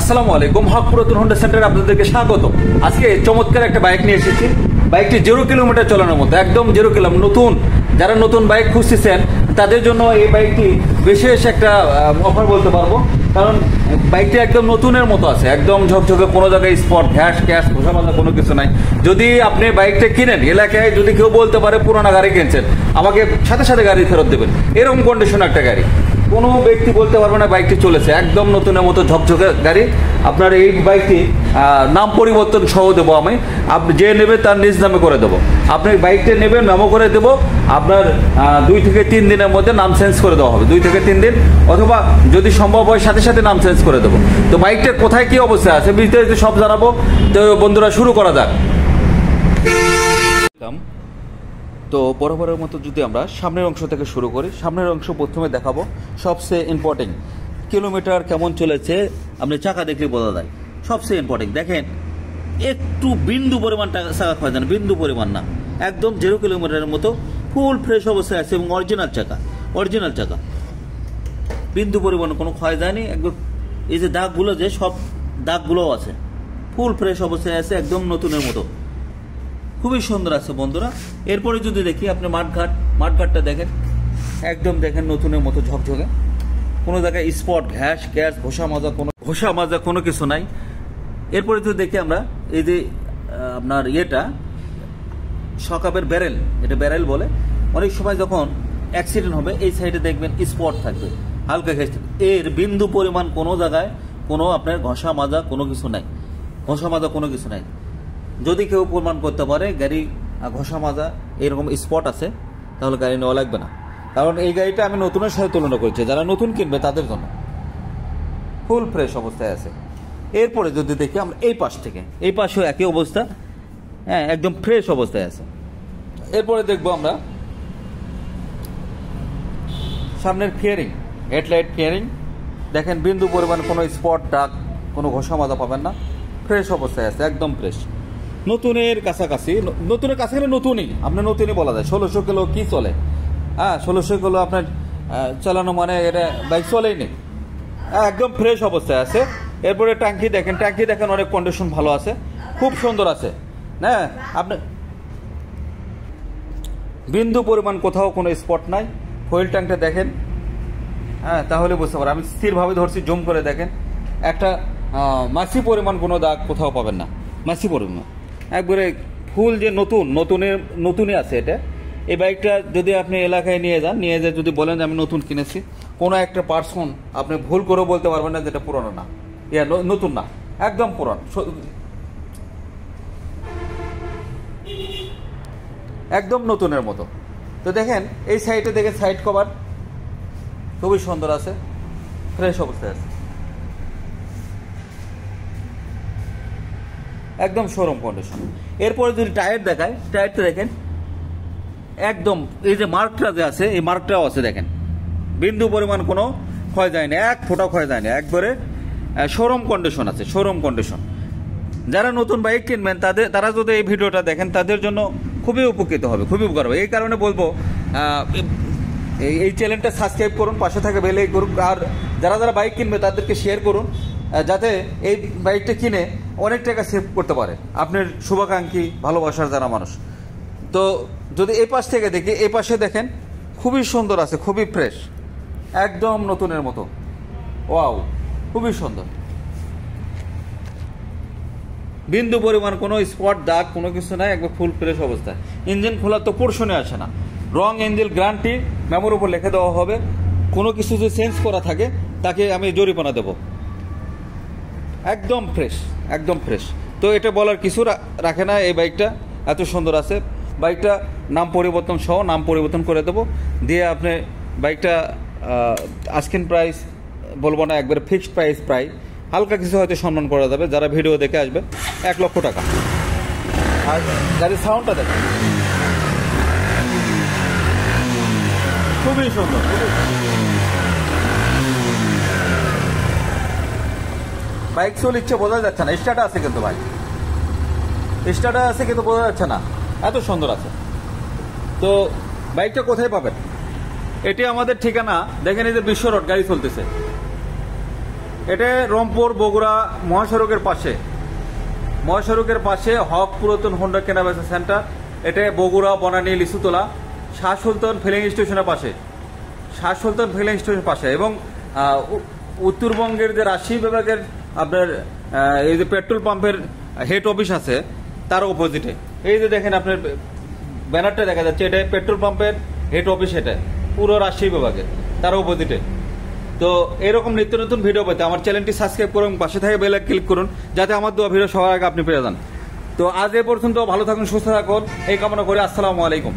আসসালামু আলাইকুম, হক পুরাতন হোন্ডা সেন্টারে আপনাদেরকে স্বাগত। আজকে চমৎকার একটা বাইক নিয়ে এসেছি। বাইকটি 0 কিলোমিটার চালানোর মতো, একদম 0 কিলোমিটার। নতুন যারা নতুন বাইক খুঁজতেছেন তাদের জন্য এই বাইকটি বিশেষ একটা অফার বলতে পারবো, কারণ বাইকটি একদম নতুনের মতো আছে, একদম ঝকঝকে, কোনো জায়গায় স্পট ঘ্যাস ক্যাশ ঘোষা বাঁধা কোনো কিছু নাই। যদি আপনি বাইকটা কিনেন, এলাকায় যদি কেউ বলতে পারে পুরোনো গাড়ি কিনছেন, আমাকে সাথে সাথে গাড়ি ফেরত দেবেন, এরকম কন্ডিশন একটা গাড়ি। কোনো ব্যক্তি বলতে পারবে না বাইকটি চলেছে, একদম নতুনের মতো ঝকঝকে গাড়ি। আপনার এই বাইকটি নাম পরিবর্তন সহ দেবো আমি, আপনি যে নেবে তার নিজ নামে করে দেবো। আপনি বাইকটা নেবেন, মেমো করে দেবো, আপনার 2 থেকে 3 দিনের মধ্যে নাম চেঞ্জ করে দেওয়া হবে, 2 থেকে 3 দিন, অথবা যদি সম্ভব হয় সাথে সাথে নাম চেঞ্জ করে দেবো। তো বাইকটা কোথায় কী অবস্থায় আছে বিস্তারিত সব জানাবো। তো বন্ধুরা, শুরু করা যাক। তো বরাবরের মতো যদি আমরা সামনের অংশ থেকে শুরু করি, সামনের অংশ প্রথমে দেখাবো। সবচেয়ে ইম্পর্টেন্ট, কিলোমিটার কেমন চলেছে আপনি চাকা দেখলে বোঝা যায়। সবচেয়ে ইম্পর্টেন্ট দেখেন, একটু বিন্দু পরিমাণ চাকা ক্ষয় যায় না, বিন্দু পরিমাণ না, একদম 0 কিলোমিটারের মতো ফুল ফ্রেশ অবস্থায় আছে এবং অরিজিনাল চাকা, বিন্দু পরিমাণ কোনো ক্ষয় যায়নি। একদম এই যে দাগগুলো, যে সব দাগগুলোও আছে, ফুল ফ্রেশ অবস্থায় আছে, একদম নতুনের মতো, খুবই সুন্দর আছে বন্ধুরা। এরপরে যদি দেখি আপনি মাঠঘাটটা দেখেন, একদম দেখেন নতুনের মতো ঝকঝকে, কোনো জায়গায় স্পট ঘ্যাস গ্যাস ঘষা মাজা কোনো কিছু নাই। এরপরে যদি দেখি আমরা এই যে আপনার সকাপের ব্যারেল, এটা ব্যারেল বলে। অনেক সময় যখন অ্যাক্সিডেন্ট হবে এই সাইডে দেখবেন স্পট থাকবে, হালকা ঘ্যাস থাকবে, এর বিন্দু পরিমাণ কোনো জায়গায় কোনো আপনার ঘষা মাজা কোনো কিছু নাই। যদি কেউ প্রমাণ করতে পারে গাড়ি ঘষা মাজা এরকম স্পট আছে, তাহলে গাড়ি নেওয়া লাগবে না, কারণ এই গাড়িটা আমি নতুনের সাথে তুলনা করছি। যারা নতুন কিনবে তাদের জন্য ফুল ফ্রেশ অবস্থায় আছে। এরপরে যদি দেখি আমরা এই পাশেও একই অবস্থা, হ্যাঁ, একদম ফ্রেশ অবস্থায় আছে। এরপরে দেখবো আমরা সামনের ফিয়ারিং, হেডলাইট ফিয়ারিং দেখেন, বিন্দু পরিমাণ কোনো স্পট দাগ কোনো ঘষা মাজা পাবেন না, ফ্রেশ অবস্থায় আছে, একদম ফ্রেশ, নতুনের কাছাকাছি। নতুনই আপনার নতুনই বলা যায়। 1600 কিলো কি চলে? হ্যাঁ, 1600 কিলো আপনার চালানো মানে এটা বাইক চলেই নেই, একদম ফ্রেশ অবস্থায় আছে। এরপরে ট্যাঙ্কি দেখেন অনেক কন্ডিশন ভালো আছে, খুব সুন্দর আছে। হ্যাঁ, আপনার বিন্দু পরিমাণ কোথাও কোনো স্পট নাই। ফুয়েল ট্যাঙ্কটা দেখেন, হ্যাঁ, তাহলে বুঝতে পারেন। আমি স্থিরভাবে ধরছি, জুম করে দেখেন, একটা মাছি পরিমাণ কোনো দাগ কোথাও পাবেন না, মাছি পরিমাণ একবারে ফুল, যে নতুনই আছে এটা। এই বাইকটা যদি আপনি এলাকায় নিয়ে যায় যদি বলেন যে আমি নতুন কিনেছি, কোনো একটা পার্সন আপনি ভুল করে বলতে পারবেন না যেটা পুরনো না, নতুন না, একদম পুরান, একদম নতুনের মতো। তো দেখেন এই সাইডে দেখেন, সাইড কভার খুবই সুন্দর আছে, ফ্রেশ অবস্থায় আছে, একদম শোরুম কন্ডিশন। এরপরে যদি টায়ার দেখায়, টায়ারটা দেখেন একদম, এই যে মার্কটা যে আছে, এই মার্কটাও আছে দেখেন, বিন্দু পরিমাণ কোনো ক্ষয় যায়নি, এক ফোঁটা ক্ষয় যায়নি, একবারে শোরুম কন্ডিশন আছে, শোরুম কন্ডিশন। যারা নতুন বাইক কিনবেন তারা যদি এই ভিডিওটা দেখেন, তাদের জন্য খুবই উপকৃত হবে, খুবই উপকার হবে। এই কারণে বলবো এই চ্যানেলটা সাবস্ক্রাইব করুন, পাশে থাকে বেল আইকন করুন, আর যারা বাইক কিনবে তাদেরকে শেয়ার করুন, যাতে এই বাইকটা কিনে অনেক টাকা সেভ করতে পারে আপনার শুভাকাঙ্ক্ষী ভালোবাসার যারা মানুষ। তো যদি এই পাশ থেকে দেখি, এই পাশে দেখেন খুবই সুন্দর আছে, খুবই ফ্রেশ, একদম নতুনের মতো, ওয়াও, খুবই সুন্দর, বিন্দু পরিমাণ কোনো স্পট দাগ কোনো কিছু নাই, একবার ফুল ফ্রেশ অবস্থায়। ইঞ্জিন খোলার তো পোর্শনে আসে না, রং ইঞ্জিন গ্যারান্টি মেমোর উপর লিখে দেওয়া হবে। কোনো কিছু যদি চেঞ্জ করা থাকে তাকে আমি জরিমানা দেবো, একদম ফ্রেশ। তো এটা বলার কিছু রাখে না, এই বাইকটা এত সুন্দর আছে। বাইকটা নাম পরিবর্তন করে দেবো, দিয়ে আপনি বাইকটা আস্কিং প্রাইস বলবো না, একবারে ফিক্সড প্রাইস, প্রায় হালকা কিছু হয়তো সম্মান করা যাবে যারা ভিডিও দেখে আসবে, 1 লক্ষ টাকা। আর গাড়ির সাউন্ডটা দেখেন, খুবই সুন্দর, বাইক চলিচ্ছে বোঝা যাচ্ছে না, স্টার্টার আছে কিন্তু বোঝা যাচ্ছে না, এত সুন্দর আছে। তো বাইকটা কোথায় পাবেন? এটি আমাদের ঠিকানা দেখেন, এই যে বিশ্ব রোড, গাড়ি চলতেছে, এটা রংপুর বগুড়া মহাসড়কের পাশে হক পুরাতন হোন্ডা কেনাবেচা সেন্টার। এটা বগুড়া বনানী লিচুতলা শাহ সুলতান ফিলিং স্টেশনের পাশে এবং উত্তরবঙ্গের যে রাজশাহী বিভাগের আপনার এই যে পেট্রোল পাম্পের হেড অফিস আছে তার অপোজিটে, এই যে দেখেন আপনার ব্যানারটা দেখা যাচ্ছে, এটা পেট্রোল পাম্পের হেড অফিস, এটা পুরো রাজশাহী বিভাগের তার অপোজিটে। তো এরকম নিত্য নতুন ভিডিও পেতে আমার চ্যানেলটি সাবস্ক্রাইব করুন, পাশে থেকে বেল ক্লিক করুন, যাতে আমার দেওয়া ভিডিও সবার আগে আপনি পেয়ে যান। তো আজ এ পর্যন্ত, ভালো থাকুন, সুস্থ থাকুন এই কামনা করে আসসালামু আলাইকুম।